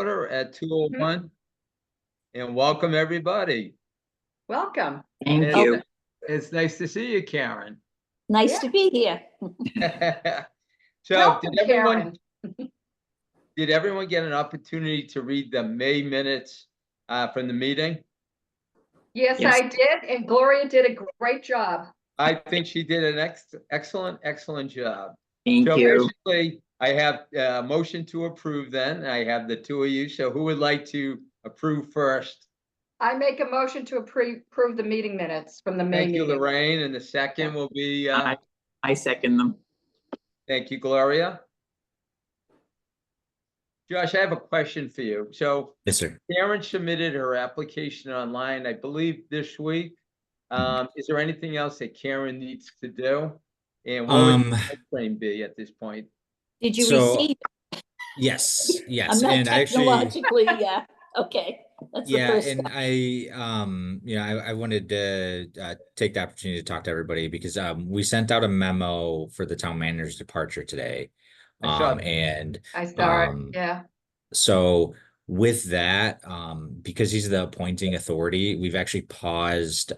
Order at Mhm. 2:01, and welcome everybody. Welcome. Thank It's, you. it's nice to see you, Karen. Nice Yeah. to be here. So Welcome, did Karen. everyone get an opportunity to read the May minutes from the meeting? Yes, Yes. I did, and Gloria did a great job. I think she did an excellent job. Thank So you. basically, I have a motion to approve then. I have the two of you. So who would like to approve first? I make a motion to approve the meeting minutes from the May Thank you, meeting. Lorraine. And the second will be, I second them. thank you, Gloria. Josh, I have a question for you. So Yes, sir. Karen submitted her application online, I believe, this week. Is there anything else that Karen needs to do? And what would the timeframe be at this point? Did you So- receive? Yes, I'm yes, not and actually, technologically, okay. That's the yeah, first and step. I wanted to take the opportunity to talk to everybody because we sent out a memo for the town manager's departure today, I saw that. and I saw it, um, yeah. so with that, because he's the appointing authority, we've actually paused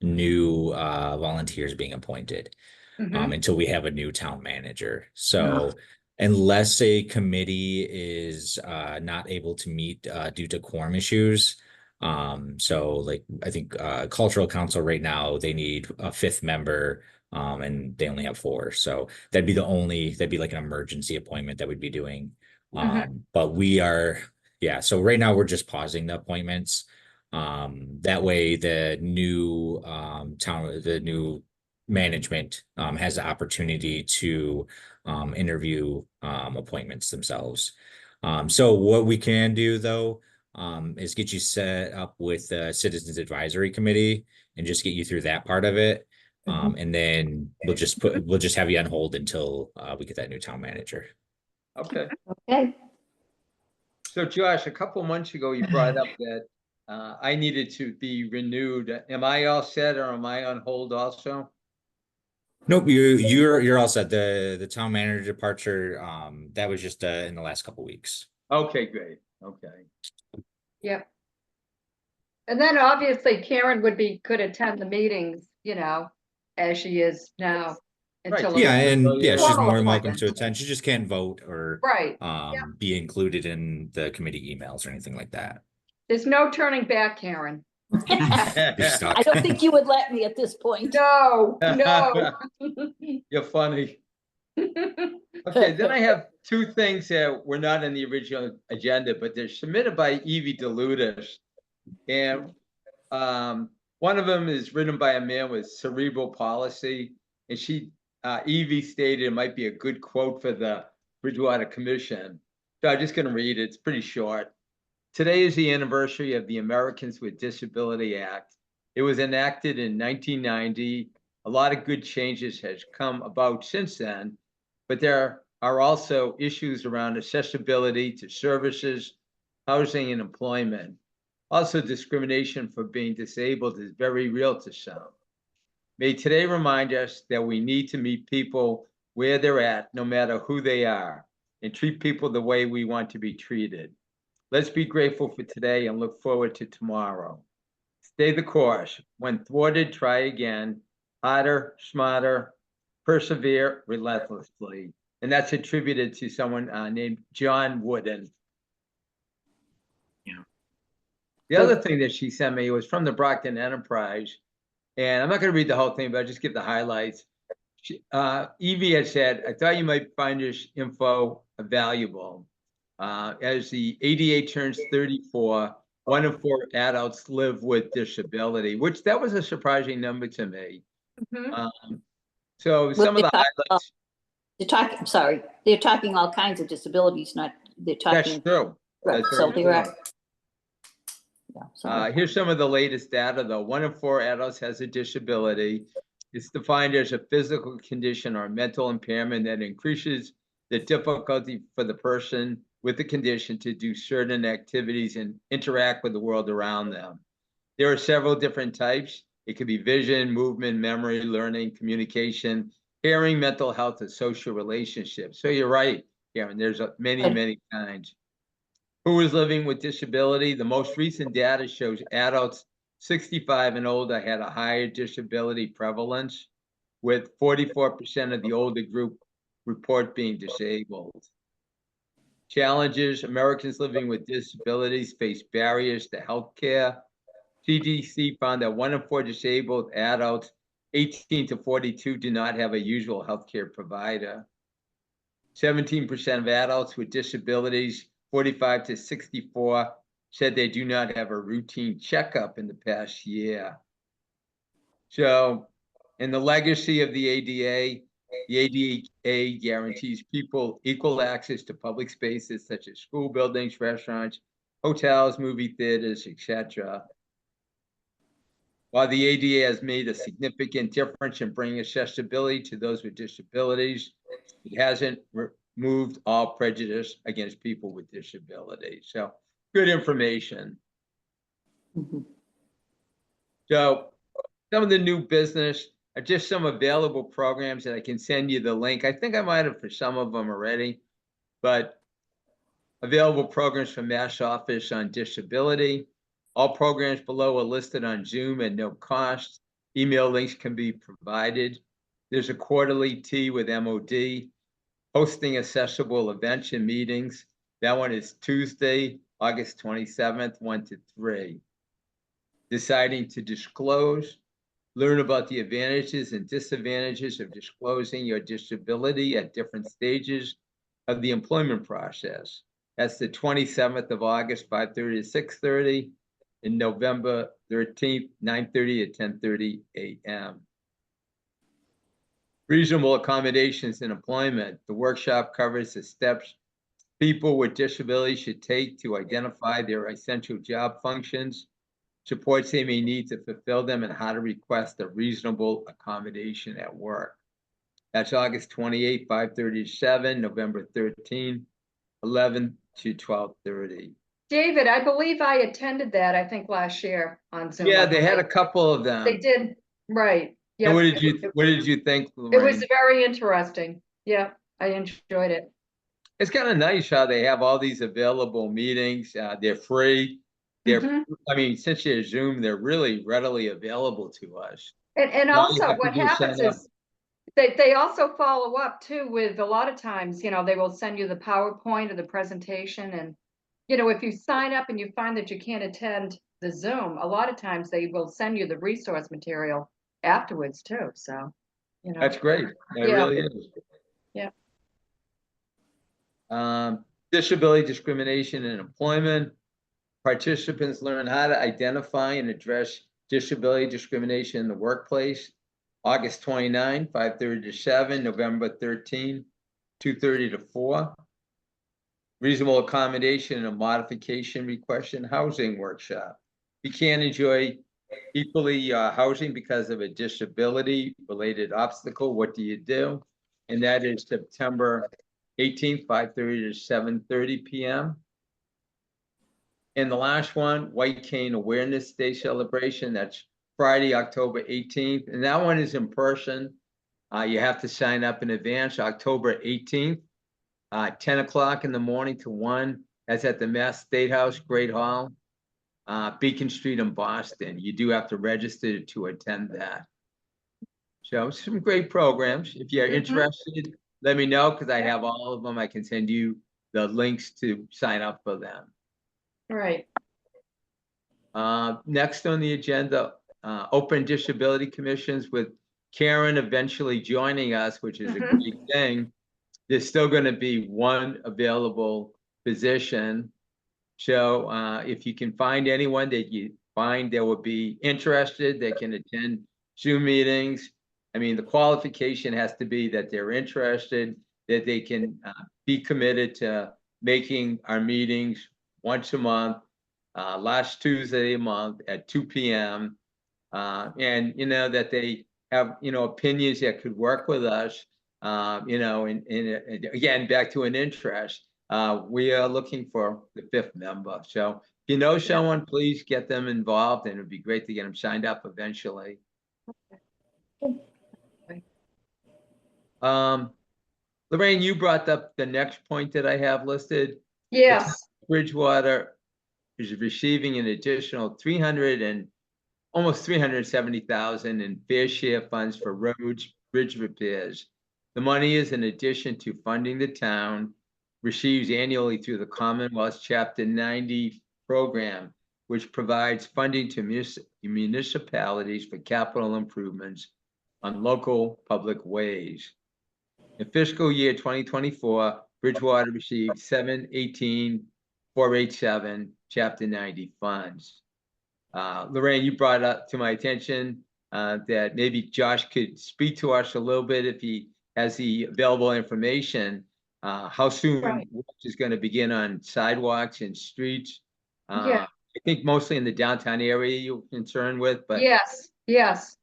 new volunteers being appointed Mhm. until we have a new town manager. So unless a committee is not able to meet due to quorum issues, so like I think cultural council right now, they need a fifth member, and they only have four. So that'd be like an emergency appointment that we'd be doing. But we are, yeah, so right now we're just pausing the appointments. That way the new the new management has the opportunity to interview appointments themselves. So what we can do though is get you set up with the Citizens Advisory Committee and just get you through that part of it. And then we'll just have you on hold until we get that new town manager. Okay. Okay. So Josh, a couple months ago, you brought up that I needed to be renewed. Am I all set or am I on hold also? Nope, you're all set. The town manager departure, that was just in the last couple weeks. Okay, great. Okay. Yep. And then obviously Karen could attend the meetings, as she is now. Right. Until Yeah, and yeah, she's Formal more than welcome to appointment. attend. She just can't vote or Right. be included in the committee emails or anything like that. There's no turning back, Karen. You're stuck. I don't think you would let me at this point. No, no. You're funny. Okay, then I have two things that were not in the original agenda, but they're submitted by Evie DeLutis. And one of them is written by a man with cerebral palsy. And Evie stated it might be a good quote for the Bridgewater Commission. So I'm just going to read it. It's pretty short. Today is the anniversary of the Americans with Disability Act. It was enacted in 1990. A lot of good changes has come about since then, but there are also issues around accessibility to services, housing, and employment. Also, discrimination for being disabled is very real to some. May today remind us that we need to meet people where they're at, no matter who they are, and treat people the way we want to be treated. Let's be grateful for today and look forward to tomorrow. Stay the course. When thwarted, try again. Harder, smarter, persevere relentlessly. And that's attributed to someone named John Wooden. Yeah. The other thing that she sent me was from the Brockton Enterprise. And I'm not going to read the whole thing, but I'll just give the highlights. Evie had said, I thought you might find this info valuable. As the ADA turns 34, 1 in 4 adults live with disability, which that was a surprising number to me. So some of the highlights. I'm sorry, they're talking all kinds of disabilities, they're talking. That's true. Right, That's so very they're true. Here's some of the latest data, though. 1 in 4 adults has a disability. It's defined as a physical condition or mental impairment that increases the difficulty for the person with the condition to do certain activities and interact with the world around them. There are several different types. It could be vision, movement, memory, learning, communication, hearing, mental health, and social relationships. So you're right, Karen, there's many kinds. Who is living with disability? The most recent data shows adults 65 and older had a higher disability prevalence, with 44% of the older group report being disabled. Challenges: Americans living with disabilities face barriers to healthcare. CDC found that 1 in 4 disabled adults 18 to 42 do not have a usual healthcare provider. 17% of adults with disabilities 45 to 64 said they do not have a routine checkup in the past year. So, in the legacy of the ADA guarantees people equal access to public spaces such as school buildings, restaurants, hotels, movie theaters, etc. While the ADA has made a significant difference in bringing accessibility to those with disabilities, it hasn't removed all prejudice against people with disabilities. So, good information. Mhm. So, some of the new business are just some available programs that I can send you the link. I think I might have for some of them already, but available programs from Mass Office on Disability. All programs below are listed on Zoom at no cost. Email links can be provided. There's a quarterly tea with MOD, hosting accessible events and meetings. That one is Tuesday, August 27th, 1 to 3. Deciding to disclose. Learn about the advantages and disadvantages of disclosing your disability at different stages of the employment process. That's the 27th of August, 5:30 to 6:30, and November 13th, 9:30 to 10:30 a.m. Reasonable accommodations in employment. The workshop covers the steps people with disabilities should take to identify their essential job functions, supports they may need to fulfill them, and how to request a reasonable accommodation at work. That's August 28, 5:30 to 7, November 13, 11 to 12:30. David, I believe I attended that, I think last year on Zoom. Yeah, they had a couple of them. They did, right. And Yep. what did you think, It was Lorraine? very interesting. Yeah, I enjoyed it. It's kind of nice how they have all these available meetings. They're free. They're, Mhm. I mean, since they're Zoom, they're really readily available to us. And All you also have to what do is happens sign up. is they also follow up too with a lot of times, they will send you the PowerPoint of the presentation. And, if you sign up and you find that you can't attend the Zoom, a lot of times they will send you the resource material afterwards too. So, That's great. That Yeah. really is. Yeah. Disability discrimination in employment. Participants learn how to identify and address disability discrimination in the workplace. August 29, 5:30 to 7, November 13, 2:30 to 4. Reasonable accommodation and modification request and housing workshop. You can't enjoy equally housing because of a disability related obstacle. What do you do? And that is September 18th, 5:30 to 7:30 p.m. And the last one, White Cane Awareness Day celebration. That's Friday, October 18th. And that one is in person. You have to sign up in advance, October 18th, 10 o'clock in the morning to 1. That's at the Mass State House, Great Hall, Beacon Street in Boston. You do have to register to attend that. So some great programs. If you're interested, let me know because I have all of them. I can send you the links to sign up for them. Right. Next on the agenda, open disability commissions with Karen eventually joining us, which is a great thing. There's still going to be one available position. So if you can find anyone that you find that would be interested, that can attend Zoom meetings. I mean, the qualification has to be that they're interested, that they can be committed to making our meetings once a month, last Tuesday a month at 2 p.m. And, that they have, opinions that could work with us, and again, back to an interest. We are looking for the 5th member. So if you know someone, please get them involved, and it'd be great to get them signed up eventually. Lorraine, you brought up the next point that I have listed. Yes. Bridgewater is receiving an additional almost 370,000 in fair share funds for roads, bridge repairs. The money is in addition to funding the town receives annually through the Commonwealth Chapter 90 program, which provides funding to municipalities for capital improvements on local public ways. In fiscal year 2024, Bridgewater received 718,487 Chapter 90 funds. Lorraine, you brought up to my attention that maybe Josh could speak to us a little bit if he has the available information. How soon Right. work is going to begin on sidewalks and streets? Yeah. I think mostly in the downtown area you're concerned with, but Yes, yes.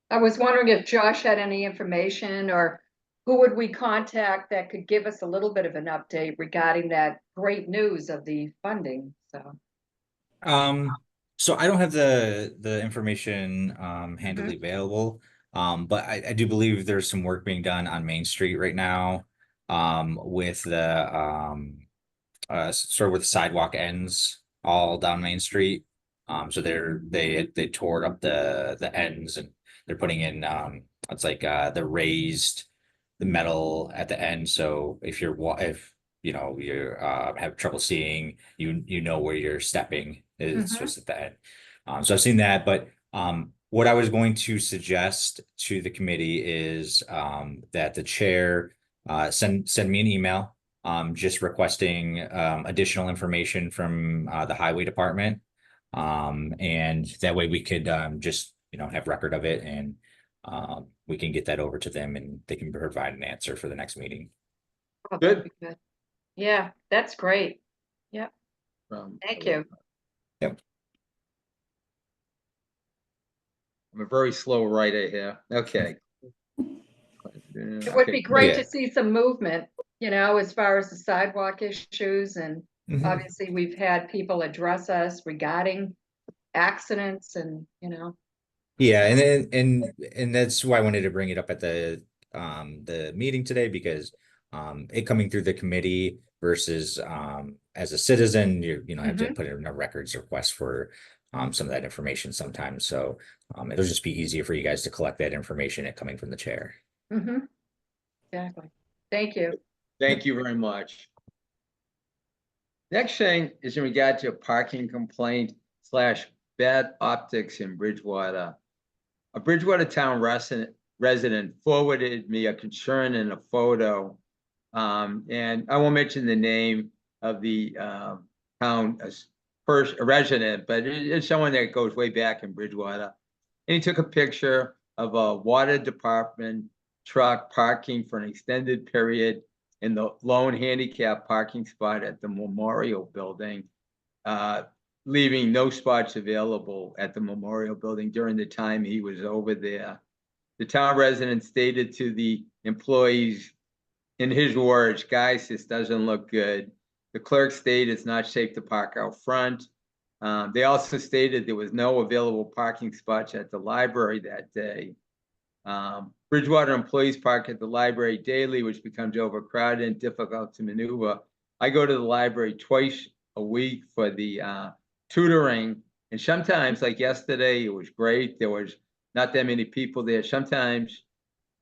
I was wondering if Josh had any information, or who would we contact that could give us a little bit of an update regarding that great news of the funding, so. So I don't have the information handily available. But I do believe there's some work being done on Main Street right now. With the sort of with the sidewalk ends all down Main Street. So they tore up the ends, and they're putting in it's like the raised the metal at the end. So if if you know you have trouble seeing, you know where you're stepping is just at the end. So I've seen that, but what I was going to suggest to the committee is that the chair send me an email just requesting additional information from the highway department. And that way we could just, have record of it, and we can get that over to them and they can provide an answer for the next meeting. Oh, that'd be good. Yeah, that's great. Thank you. Yep. I'm a very slow writer here. Okay. It would be great Yeah. to see some movement, as far as the sidewalk issues, and Mhm. obviously we've had people address us regarding accidents and, Yeah, and then and that's why I wanted to bring it up at the meeting today, because it coming through the committee versus as a citizen, have to put in a records request for some of that information sometimes. So it'll just be easier for you guys to collect that information it coming from the chair. Exactly. Thank you. Thank you very much. Next thing is in regard to a parking complaint / bad optics in Bridgewater. A Bridgewater town resident forwarded me a concern and a photo. And I won't mention the name of the town resident, but it's someone that goes way back in Bridgewater. And he took a picture of a water department truck parking for an extended period in the lone handicap parking spot at the Memorial Building, leaving no spots available at the Memorial Building during the time he was over there. The town resident stated to the employees, in his words, "Guys, this doesn't look good." The clerk stated it's not safe to park out front. They also stated there was no available parking spots at the library that day. Bridgewater employees park at the library daily, which becomes overcrowded and difficult to maneuver. I go to the library twice a week for the tutoring, and sometimes, like yesterday, it was great. There was not that many people there. Sometimes,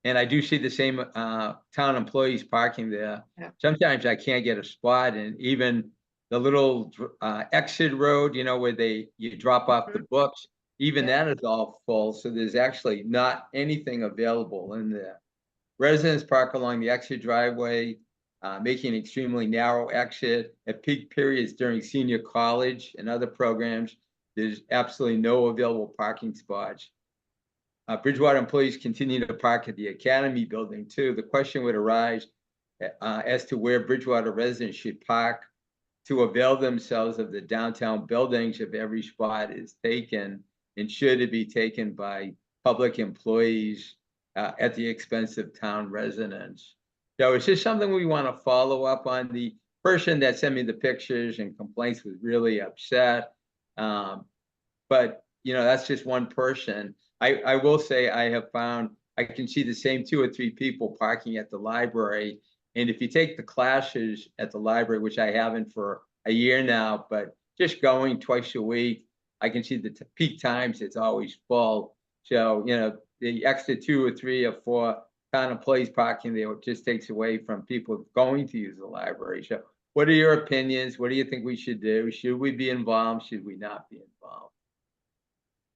and I do see the same town employees parking there. Yeah. Sometimes I can't get a spot, and even the little exit road, where you drop off the books, even that is all full. So there's actually not anything available in there. Residents park along the exit driveway, making an extremely narrow exit. At peak periods during senior college and other programs, there's absolutely no available parking spots. Bridgewater employees continue to park at the Academy building too. The question would arise as to where Bridgewater residents should park to avail themselves of the downtown buildings if every spot is taken, and should it be taken by public employees at the expense of town residents. So it's just something we want to follow up on. The person that sent me the pictures and complaints was really upset. But that's just one person. I will say I have found I can see the same 2 or 3 people parking at the library. And if you take the classes at the library, which I haven't for, a year now, but just going twice a week, I can see the peak times, it's always full. So, you know, the extra 2 or 3 or 4 town employees parking there just takes away from people going to use the library. So what are your opinions? What do you think we should do? Should we be involved? Should we not be involved?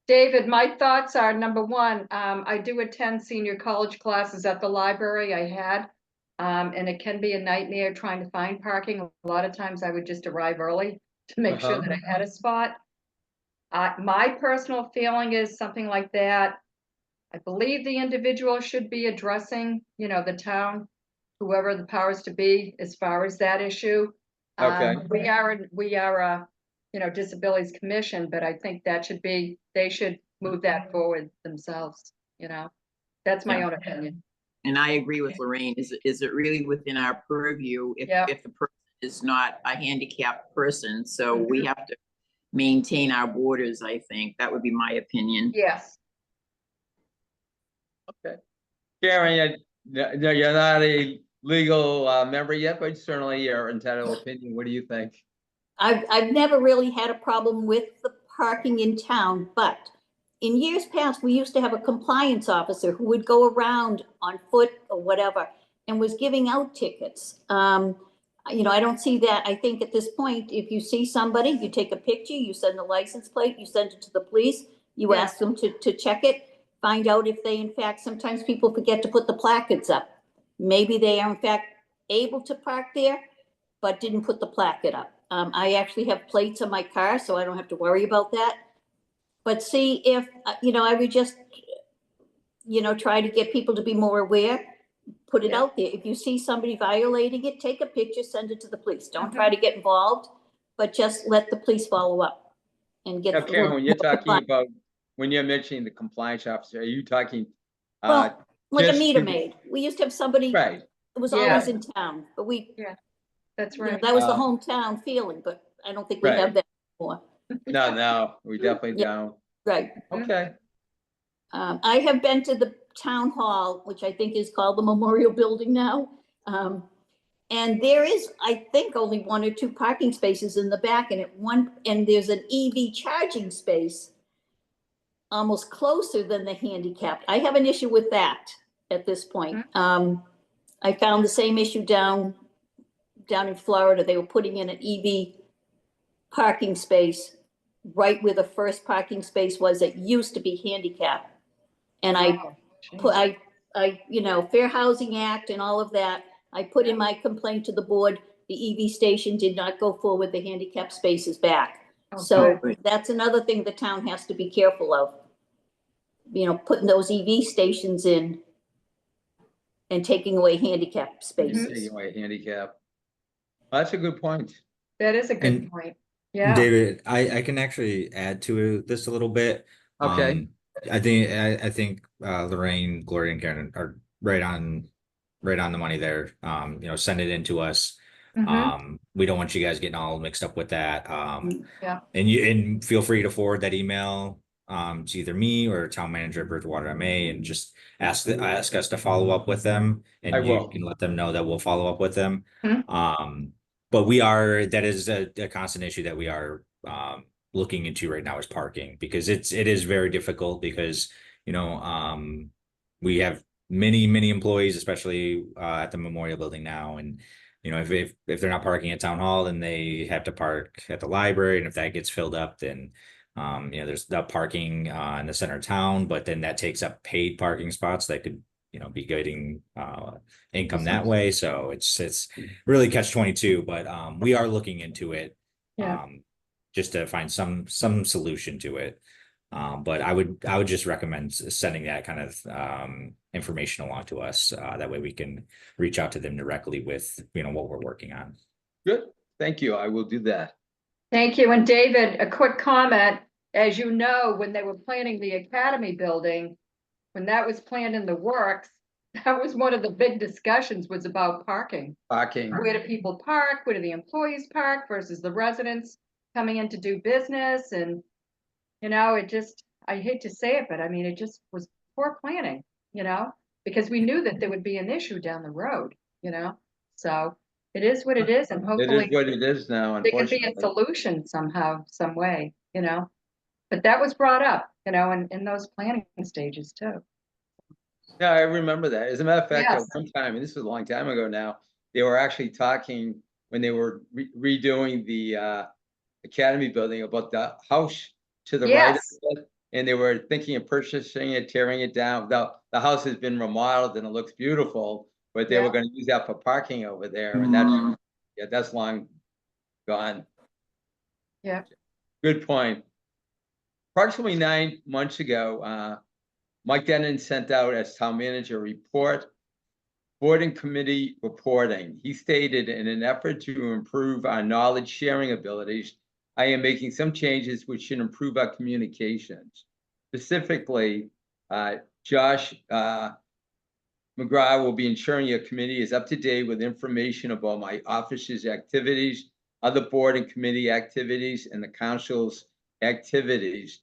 David, my thoughts are, number one, I do attend senior college classes at the library. I had. And it can be a nightmare trying to find parking. A lot of times I would just arrive early to make sure that I had a spot. My personal feeling is something like that. I believe the individual should be addressing, you know, the town, whoever the powers to be, as far as that issue. Okay. We are a, you know, disabilities commission, but I think that should be, they should move that forward themselves, you know. That's my Yeah. own opinion. And I agree with Lorraine. Is it really within our purview Yeah. if the person is not a handicapped person? So we have to maintain our borders, I think. That would be my opinion. Yes. Karen, you're not a legal member yet, but certainly your entitled opinion. What do you think? I've never really had a problem with the parking in town, but in years past, we used to have a compliance officer who would go around on foot or whatever and was giving out tickets. You know, I don't see that. I think at this point, if you see somebody, you take a picture, you send the license plate, you send it to the police, you Yeah. ask them to check it, find out if they, in fact, sometimes people forget to put the placards up. Maybe they are in fact able to park there, but didn't put the placard up. I actually have plates on my car, so I don't have to worry about that. But see if, you know, I would just, you know, try to get people to be more aware, put it Yeah. out there. If you see somebody violating it, take a picture, send it to the police. Don't try to get involved, but just let the police follow up and get. Now, Karen, when you're more talking compliant. about, when you're mentioning the compliance officer, are you talking? Well, like a just meter to- maid. We used to have somebody, Right, it was Yeah. always in town, but we, That's you know, right. that was the Uh, hometown feeling, but I don't think we right. have that anymore. no, we definitely Yeah. don't. Right. Okay, I have been to the town hall, which I think is called the Memorial Building now. And there is, I think, only 1 or 2 parking spaces in the back, and there's an EV charging space almost closer than the handicapped. I have an issue with that at this point. I found the same issue down in Florida. They were putting in an EV parking space right where the first parking space was that used to be handicapped. And you know, Fair Housing Act and all of that, I put in my complaint to the board. The EV station did not go forward, the handicap spaces back. So that's another thing the town has to be careful of. You know, putting those EV stations in and taking away handicap spaces. taking away handicap. That's a good point. That is a good And point. Yeah. David, I can actually add to this a little bit. Okay. I think Lorraine, Gloria, and Karen are right on the money there. You know, send it in to us. Mhm. We don't want you guys getting all mixed up with that. Yeah. And feel free to forward that email to either me or town manager at Bridgewater MA and just ask us to follow up with them, and I you will. can let them know that we'll follow up with them. Mhm. But that is a constant issue that we are looking into right now, is parking, because it is very difficult because, you know, we have many employees, especially at the Memorial Building now, and you know, if they're not parking at town hall, then they have to park at the library, and if that gets filled up, then you know, there's the parking in the center of town, but then that takes up paid parking spots that could, you know, be getting income that way. So it's really catch-22, but we are looking into it. Yeah. Just to find some solution to it. But I would just recommend sending that kind of information along to us. That way we can reach out to them directly with, you know, what we're working on. Good. Thank you. I will do that. Thank you. And David, a quick comment. As you know, when they were planning the Academy building, when that was planned in the works, that was one of the big discussions, was about parking. Parking. Where do people park? Where do the employees park versus the residents coming in to do business? And, you know, I hate to say it, but I mean, it just was poor planning, you know, because we knew that there would be an issue down the road, you know? So It is what it is, and It hopefully is what it is now, there can be a unfortunately. solution somehow, some way, you know? But that was brought up, you know, in those planning stages too. Yeah, I remember that. As a matter of fact, at Yes. one time, and this was a long time ago now, they were actually talking when they were redoing the Academy building about the house to the right of Yes, it. And they were thinking of purchasing it, tearing it down. The house has been remodeled and it looks beautiful, but they were Yeah. gonna use that for parking over there, and that's, yeah, that's long gone. Yeah. Good point. Approximately 9 months ago, Mike Denon sent out as town manager a report, board and committee reporting. He stated, in an effort to improve our knowledge sharing abilities, I am making some changes which should improve our communications. Specifically, Josh McGrath will be ensuring your committee is up to date with information about my office's activities, other board and committee activities, and the council's activities.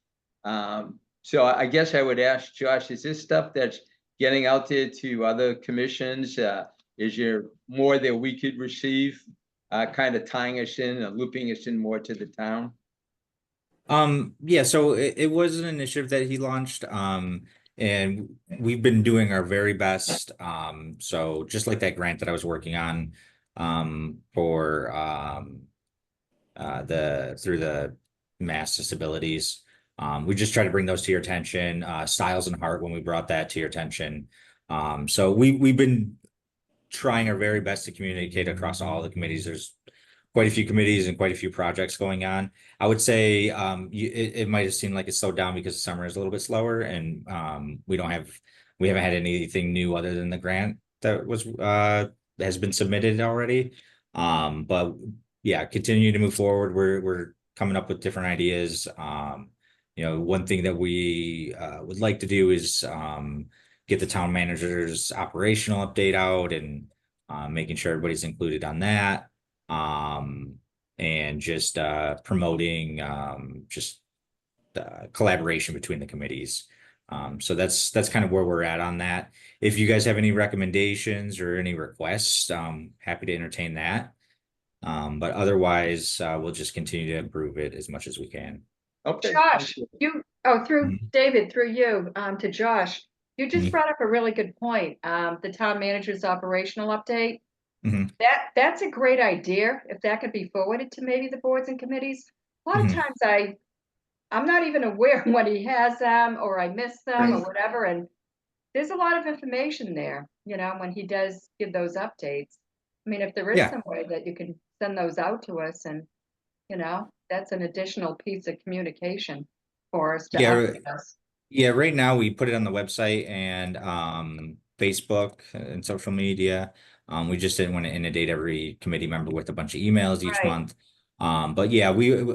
So I guess I would ask Josh, is this stuff that's getting out there to other commissions? Is there more that we could receive, kind of tying us in and looping us in more to the town? Yeah, so it was an initiative that he launched, and we've been doing our very best. So just like that grant that I was working on, for, through the Mass Disabilities. We just try to bring those to your attention, Styles and Heart, when we brought that to your attention. So we've been trying our very best to communicate across all the committees. There's quite a few committees and quite a few projects going on. I would say, it might have seemed like it's slowed down because summer is a little bit slower, and we haven't had anything new other than the grant that has been submitted already. But yeah, continue to move forward. We're coming up with different ideas. One thing that we would like to do is get the town manager's operational update out, and making sure everybody's included on that. And just promoting just collaboration between the committees. So that's kind of where we're at on that. If you guys have any recommendations or any requests, happy to entertain that. But otherwise, we'll just continue to improve it as much as we can. Okay. Josh, through Mhm. David, through you, to Josh, you just Mhm. brought up a really good point. The town manager's operational update. Mhm. That's a great idea, if that could be forwarded to maybe the boards and committees. A lot of Mhm. times I'm not even aware when he has them, or I miss them, or Right. whatever, and there's a lot of information there, you know, when he does give those updates. I mean, if there is Yeah. some way that you can send those out to us, and, you know, that's an additional piece of communication for us to Yeah. update us. Yeah, right now we put it on the website and Facebook and social media. We just didn't want to inundate every committee member with a bunch of emails each Right. month. But yeah,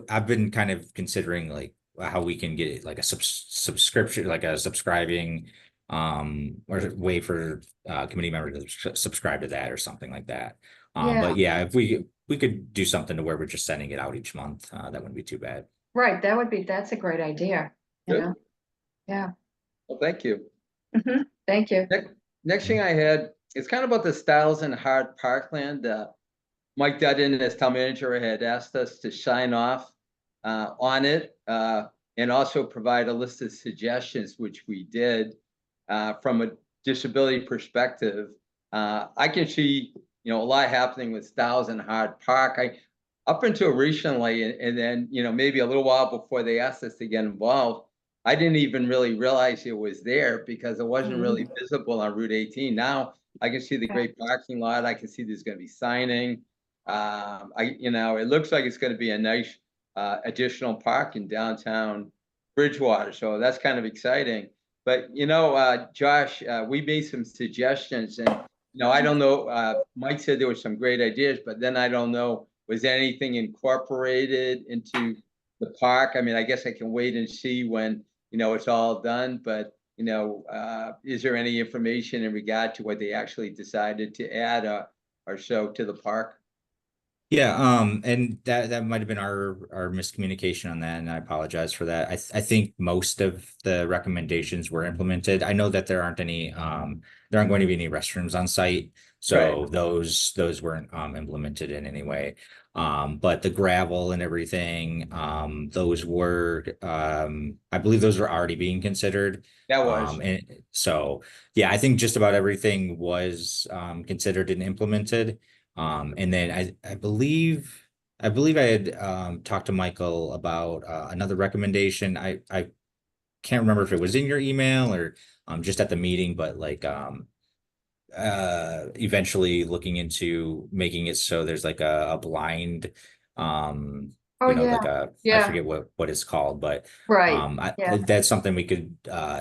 I've been kind of considering like how we can get like a subscription, like a subscribing or way for committee members to subscribe to that or something like that. Yeah, But yeah, if we could do something to where we're just sending it out each month, that wouldn't be too bad. right, that's a great idea, you Good. know? Yeah. Well, thank you. Thank you. Next thing I had, it's kind of about the Styles and Hart Parkland. Mike Dudden, as town manager, had asked us to sign off on it, and also provide a list of suggestions, which we did. From a disability perspective, I can see, a lot happening with Styles and Hart Park. Up until recently, and then, maybe a little while before they asked us to get involved, I didn't even really realize it was there because it wasn't really visible on Route 18. Now I can see the great parking lot. I can see there's going to be signing. It looks like it's going to be a nice additional park in downtown Bridgewater. So that's kind of exciting. But, Josh, we made some suggestions, and, I don't know, Mike said there were some great ideas, but then I don't know, was anything incorporated into the park? I mean, I guess I can wait and see when, it's all done, but, is there any information in regard to what they actually decided to add or so to the park? Yeah, and that might have been our miscommunication on that, and I apologize for that. I think most of the recommendations were implemented. I know that there aren't going to be any restrooms on site, So those weren't implemented in any way. But the gravel and everything, those were, I believe those were already being considered. That was, And so, yeah, I think just about everything was considered and implemented. And then I believe I had talked to Michael about another recommendation. I can't remember if it was in your email or just at the meeting, but like eventually looking into making it so there's like a blind Oh, you know, yeah, like I yeah, forget what it's called, but right, yeah. that's something we could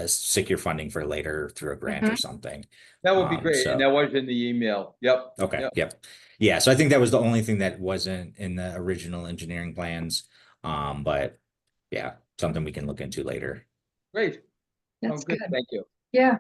secure funding for later through a grant or Mhm. something. that would be great. And So that was in the email. Yep. okay, Yep. yep. Yeah, so I think that was the only thing that wasn't in the original engineering plans. But yeah, something we can look into later. Great. Oh, That's good. good. Thank you. Yeah,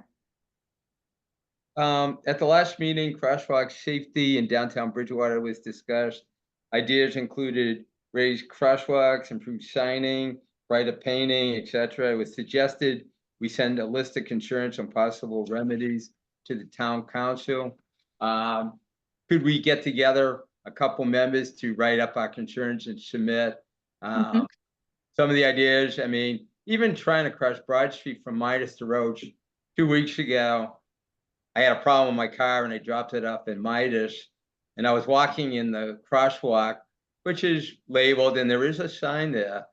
At the last meeting, crosswalk safety in downtown Bridgewater was discussed. Ideas included raised crosswalks, improved signing, brighter painting, etc. It was suggested we send a list of concerns and possible remedies to the town council. Could we get together a couple members to write up our concerns and submit? Mhm. Some of the ideas, I mean, even trying to cross Broad Street from Midas to Roach 2 weeks ago, I had a problem with my car and I dropped it off in Midas. And I was walking in the crosswalk, which is labeled, and there is a sign there,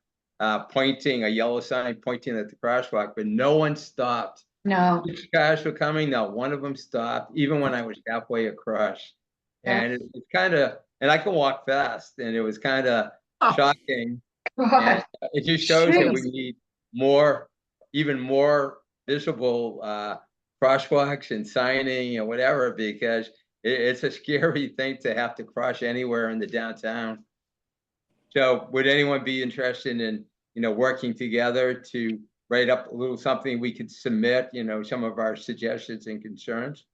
pointing, a yellow sign pointing at the crosswalk, but no one stopped. No, 6 cars were coming, not one of them stopped, even when I was halfway across. And it's kind of, and I can walk fast, and it was kind of Oh. shocking. And God, it just shows that we jeez. need more, even more visible crosswalks and signing and whatever, because it's a scary thing to have to cross anywhere in the downtown. So would anyone be interested in, working together to write up a little something we could submit, some of our suggestions and concerns?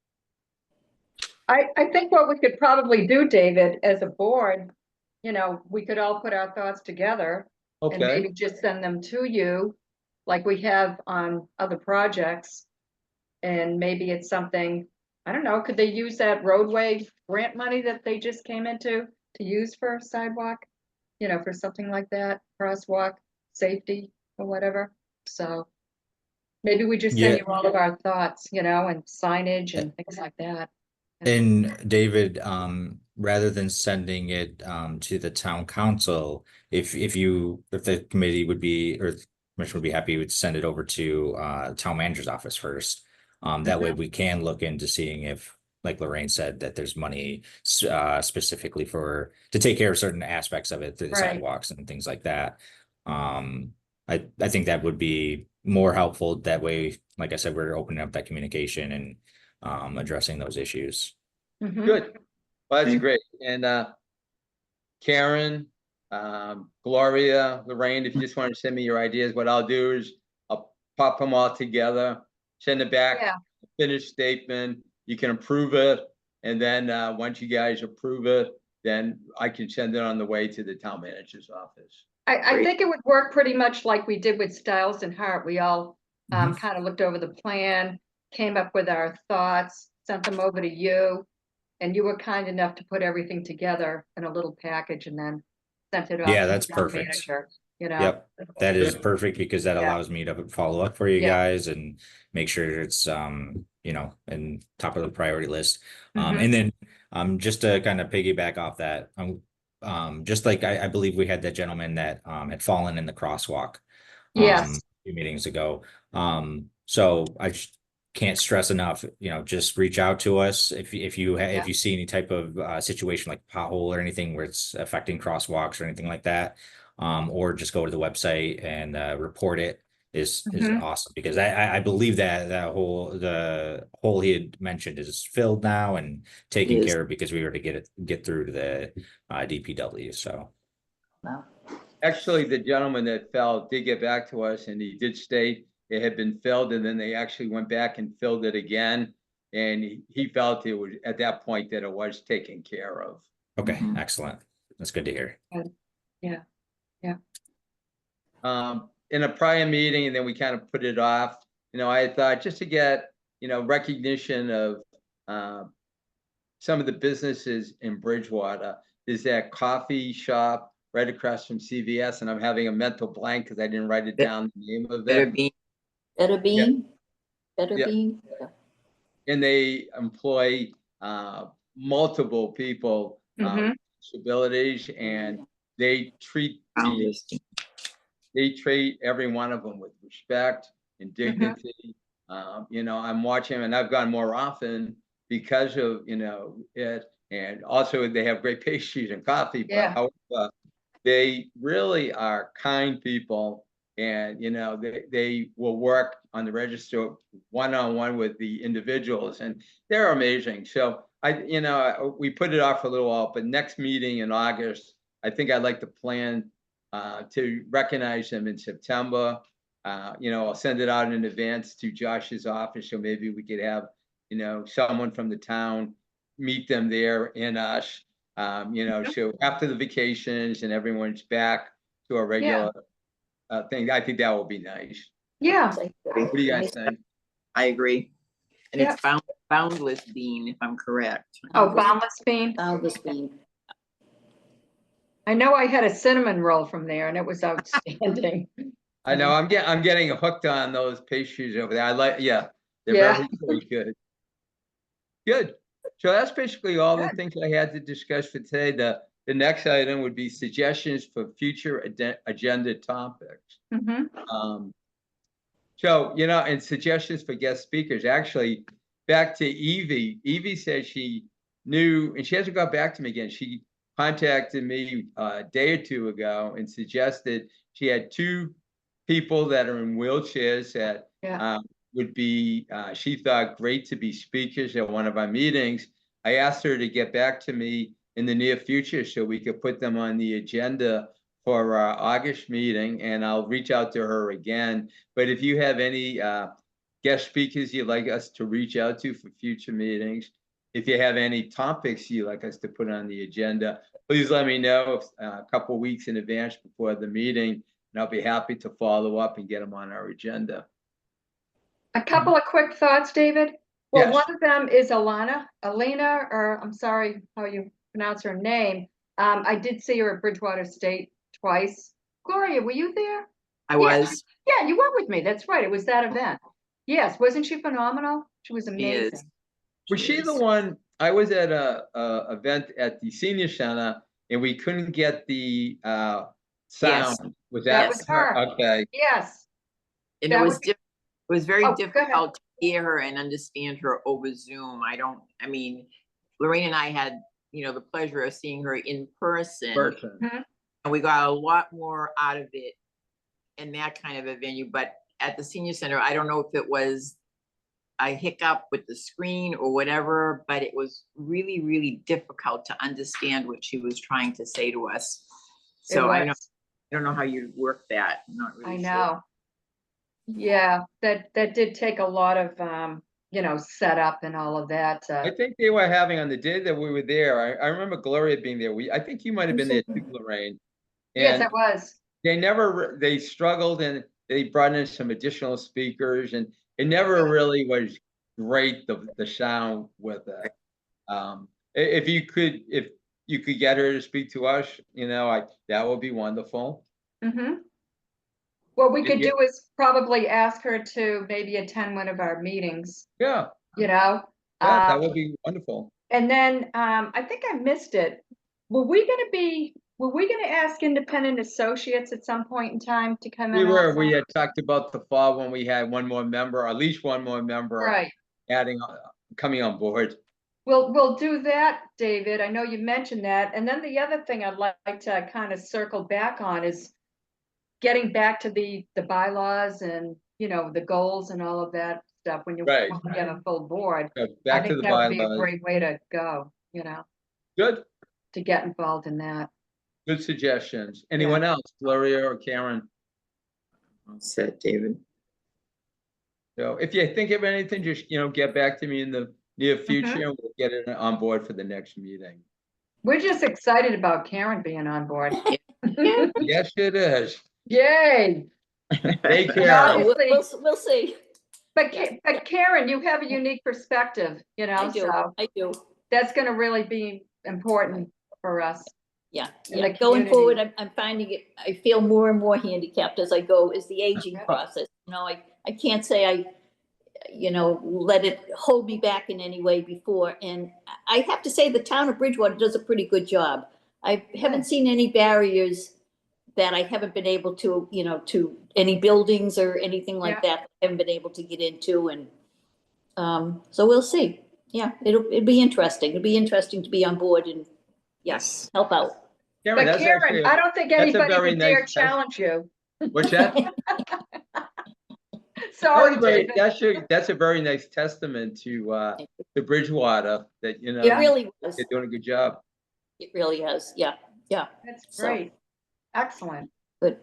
I think what we could probably do, David, as a board, we could all put our thoughts together and Okay, maybe just send them to you like we have on other projects. And maybe it's something, I don't know, could they use that roadway grant money that they just came into to use for sidewalk? For something like that, crosswalk, safety or whatever. So maybe we just send Yeah. you all of our thoughts, and signage and things like that. And David, rather than sending it to the town council, if the committee would be, or the commission would be happy, would send it over to town manager's office first. That way we can look into seeing if, like Lorraine said, that there's money specifically to take care of certain aspects of it through the Right. sidewalks and things like that. I think that would be more helpful. That way, like I said, we're opening up that communication and addressing those issues. Mhm. good. Well, that's great. And Karen, Gloria, Lorraine, if you just want to send me your ideas, what I'll do is I'll pop them all together, send it back, Yeah. finished statement. You can approve it. And then once you guys approve it, then I can send it on the way to the town manager's office. I Great. think it would work pretty much like we did with Stiles and Hart. We all Mhm. kind of looked over the plan, came up with our thoughts, sent them over to you. And you were kind enough to put everything together in a little package and then sent it off. Yeah, to the that's town perfect. manager, Yep, that is Good. perfect because that Yeah. allows me to follow up for you Yeah. guys and make sure it's in top of the priority list. Mhm. And then just to kind of piggyback off that, just like I believe we had that gentleman that had fallen in the crosswalk Yes, a few meetings ago. So I can't stress enough, just reach out to us if you see any type of situation like pothole or anything where it's affecting crosswalks or anything like that. Or just go to the website and report it is Mhm. awesome because I believe that the hole he had mentioned is filled now and taken Yes. care of because we were to get through to the DPW. So Actually, the gentleman that fell did get back to us and he did state it had been filled and then they actually went back and filled it again. And he felt it was at that point that it was taken care of. okay, Mhm. excellent. That's good to hear. yeah, In a prior meeting, and then we kind of put it off, I thought just to get, recognition of some of the businesses in Bridgewater. There's that coffee shop right across from CVS, and I'm having a mental blank because I didn't write it down, the name of Better it. be, Better Bean? Better Yeah. Bean? Yeah. And they employ multiple people Mhm. with disabilities, and they treat found the this. they treat every one of them with respect and dignity. You know, I'm watching, and I've gone more often because of, you know, it. And also they have great pastries and coffee, but Yeah. however, they really are kind people. And, you know, they will work on the register one-on-one with the individuals, and they're amazing. So you know, we put it off for a little while, but next meeting in August, I think I'd like to plan to recognize them in September. You know, I'll send it out in advance to Josh's office, so maybe we could have, you know, someone from the town meet them there in us. You know, so after the vacations and everyone's back to a regular thing, I think that will be nice. Yeah, What do you guys think? I agree. And Yeah. it's Boundless Bean, if I'm correct. oh, Boundless Bean. Boundless Bean. I know I had a cinnamon roll from there and it was outstanding. I know I'm getting hooked on those pastries over there. I like, yeah, they're Yeah. very good. Good. So that's basically all the Good. things I had to discuss for today. The next item would be suggestions for future agenda topics. Mhm. So, you know, and suggestions for guest speakers. Actually, back to Evie. Evie said she knew, and she hasn't got back to me again. She contacted me a day or two ago and suggested she had two people that are in wheelchairs that Yeah. would be, she thought, great to be speakers at one of our meetings. I asked her to get back to me in the near future so we could put them on the agenda for our August meeting, and I'll reach out to her again. But if you have any guest speakers you'd like us to reach out to for future meetings, if you have any topics you'd like us to put on the agenda, please let me know a couple weeks in advance before the meeting, and I'll be happy to follow up and get them on our agenda. A couple of quick thoughts, David. Well, Yes. one of them is Elena, or I'm sorry how you pronounce her name. I did see her at Bridgewater State twice. Gloria, were you there? I was, Yeah, you went with me. That's right. It was that event. Yes, wasn't she phenomenal? She was she is. amazing. Was she the one? I was at a event at the senior center, and we couldn't get the sound. Yes. Was That that was her. Okay. Yes. And That it was would be- it was very Oh, go ahead. difficult to hear her and understand her over Zoom. I mean, Lorraine and I had, you know, the pleasure of seeing her in person. Person. And we got a lot more out of it in that kind of a venue, but at the senior center, I don't know if it was a hiccup with the screen or whatever, but it was really, really difficult to understand what she was trying to say to us. It So I was. don't know how you work that. I'm not really I sure. know. Yeah, that did take a lot of you know, setup and all of that. I think they were having on the day that we were there. I remember Gloria being there. I think you might have been there too, Lorraine. Yes, And it was. they struggled, and they brought in some additional speakers, and it never really was great, the sound with it. If you could get her to speak to us, you know, that would be wonderful. Mm-hmm. What we could Yeah. do is probably ask her to maybe attend one of our meetings, Yeah, you know? that Um, would be wonderful. And then I think I missed it. Were we gonna ask independent associates at some point in time to come in also? We had talked about the fall when we had one more member, at least one more member Right. coming on board. We'll do that, David. I know you mentioned that. And then the other thing I'd like to kind of circle back on is getting back to the bylaws and, you know, the goals and all of that stuff when Right. when you have a full board. I Back to think the that would be a bylaws. great way to go, you know, Good, to get involved in that. good suggestions. Anyone else, Gloria or Karen? Well said, David. So if you think of anything, just, you know, get back to me in the near future, and we'll get it on board for the next meeting. We're just excited about Karen being on board. Yes, it is. Yay! Take care. Yeah. We'll see. But Karen, you have a unique perspective, you know, I do, so I do. that's gonna really be important for us. Yeah, in yeah. the Going forward, community. I'm finding it, I feel more and more handicapped as I go, as the aging process. You know, I can't say let it hold me back in any way before. And I have to say, the town of Bridgewater does a pretty good job. I haven't seen any barriers that I haven't been able to, to any buildings or anything like that, I haven't been able to get into. And so we'll see. Yeah, it'll be interesting. It'll be interesting to be on board and Yes. help out. Karen, But that's actually Karen, I don't think that's a anybody very would dare nice test- challenge you. What's that? Sorry, No, but David. that's a very nice testament to Bridgewater that, It really was. they're doing a good job. It really has. Yeah, yeah. That's So- great. Excellent. Good.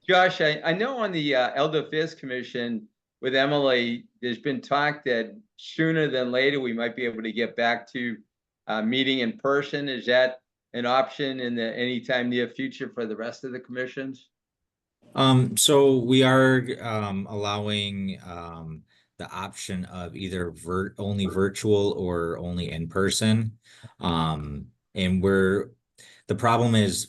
Josh, I know on the Elder Affairs Commission with Emily, there's been talk that sooner than later, we might be able to get back to meeting in person. Is that an option in the anytime near future for the rest of the commissions? So we are allowing the option of either only virtual or only in person. And the problem is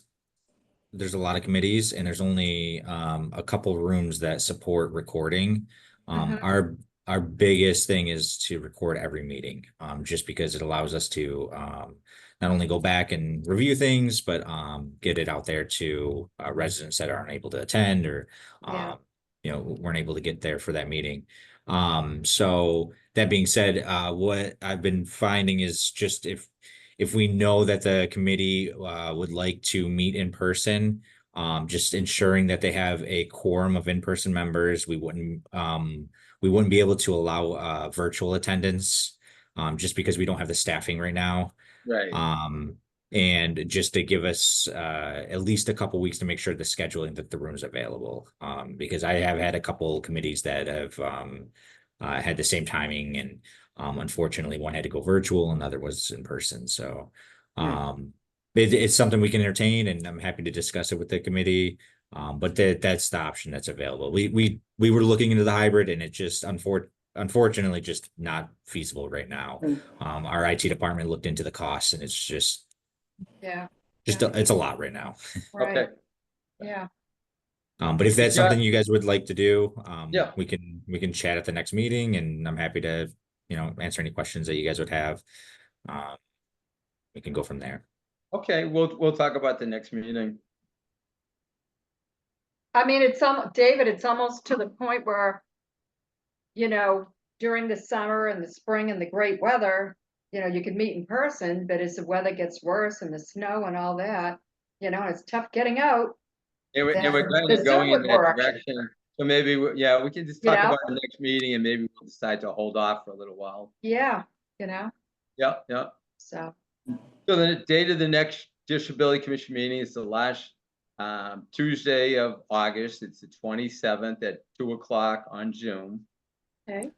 there's a lot of committees and there's only a couple rooms that support recording. Our biggest thing is to record every meeting, just because it allows us to not only go back and review things, but get it out there to residents that aren't able to attend or weren't able to get there for that meeting. So that being said, what I've been finding is just if we know that the committee would like to meet in person, just ensuring that they have a quorum of in-person members, we wouldn't be able to allow virtual attendance, just because we don't have the staffing right now. Right. And just to give us at least a couple weeks to make sure the scheduling that the room's available. Because I have had a couple committees that have had the same timing, and unfortunately one had to go virtual, another was in person. So it's something we can entertain, and I'm happy to discuss it with the committee. But that's the option that's available. We were looking into the hybrid, and it just unfortunately just not feasible right now. Our IT department looked into the costs, and it's just it's a lot right now. Right. Okay. Yeah. But if that's something you guys would like to do, Yeah. we can chat at the next meeting, and I'm happy to answer any questions that you guys would have. We can go from there. Okay, we'll talk about the next meeting. I mean, David, it's almost to the point where, during the summer and the spring and the great weather, you can meet in person, but as the weather gets worse and the snow and all that, it's tough getting out. And we're then kind the of Zoom going in would that work. direction. So maybe, we can just You talk know? about the next meeting, and maybe we'll decide to hold off for a little while. Yeah, Yeah. so, So the date of the next Disability Commission meeting is the last Tuesday of August. It's the 27th at 2:00 on Zoom. okay.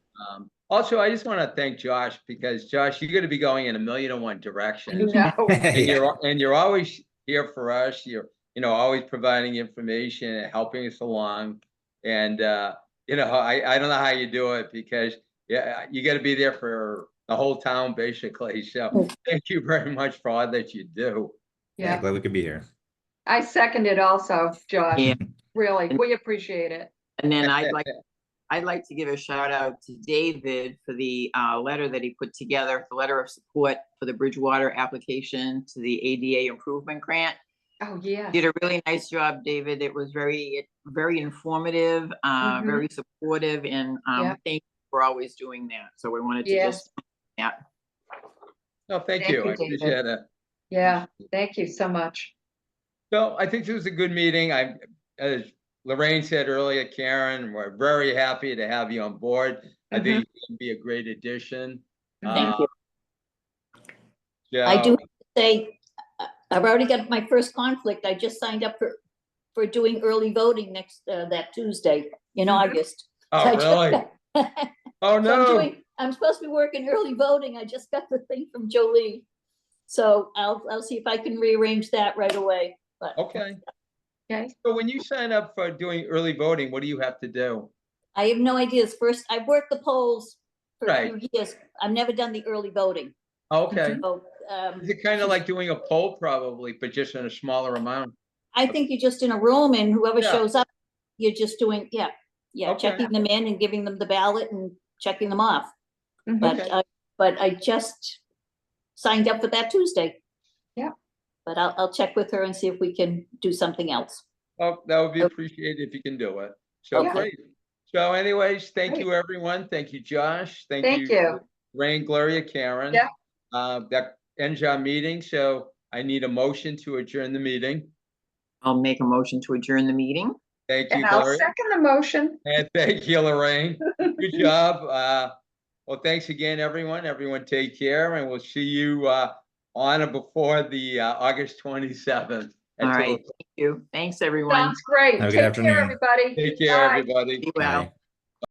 Also, I just want to thank Josh, because Josh, you're going to be going in 1,000,001 directions. No, And you're always here for us. You're always providing information and helping us along. And I don't know how you do it, because you got to be there for the whole town basically. So thank you very much for all that you do. yeah, Glad we could be here. I second it also, Josh. Yeah. Really, we appreciate it. And then I'd like to give a shout out to David for the letter that he put together, the letter of support for the Bridgewater application to the ADA improvement grant. Oh, yeah. Did a really nice job, David. It was very informative, very supportive, and Yeah. thank you for always doing that. So we wanted to Yes. just No, thank Thank you. you, I David. appreciate it. Yeah, thank you so much. So I think this was a good meeting. As Lorraine said earlier, Karen, we're very happy to have you on board. I think it can be a great addition. Thank you. Yeah. I do have to say, I've already got my first conflict. I just signed up for doing early voting next, that Tuesday in August. Oh, I just- really? Oh, So no. I'm supposed to be working early voting. I just got the thing from Jolie. So I'll see if I can rearrange that right away, but. Okay. Okay. So when you sign up for doing early voting, what do you have to do? I have no idea. It's first, I've worked the polls for a Right. few years. I've never done the early voting. Okay. So, Is it kind of like doing a poll probably, but just in a smaller amount? I think you're just in a room and whoever Yeah. shows up, you're just doing, yeah, Okay. checking them in and giving them the ballot and checking them off. Mhm. But, but I just signed up for that Tuesday. Yeah. But I'll check with her and see if we can do something else. Oh, that would be Okay. appreciated if you can do it. So Okay. great. So anyways, thank Great. you, everyone. Thank you, Josh. Thank you. Rain, Gloria, Karen. Yeah. That ends our meeting, so I need a motion to adjourn the meeting. I'll make a motion to adjourn the meeting. Thank you, And I'll Gloria. second the motion. And thank you, Lorraine. Good job. Well, thanks again, everyone. Everyone take care, and we'll see you on or before the August 27th. All right, thank you. Thanks, everyone. Sounds great. Have a good Take care, afternoon. everybody. Take care, Bye. everybody. Be well. Bye.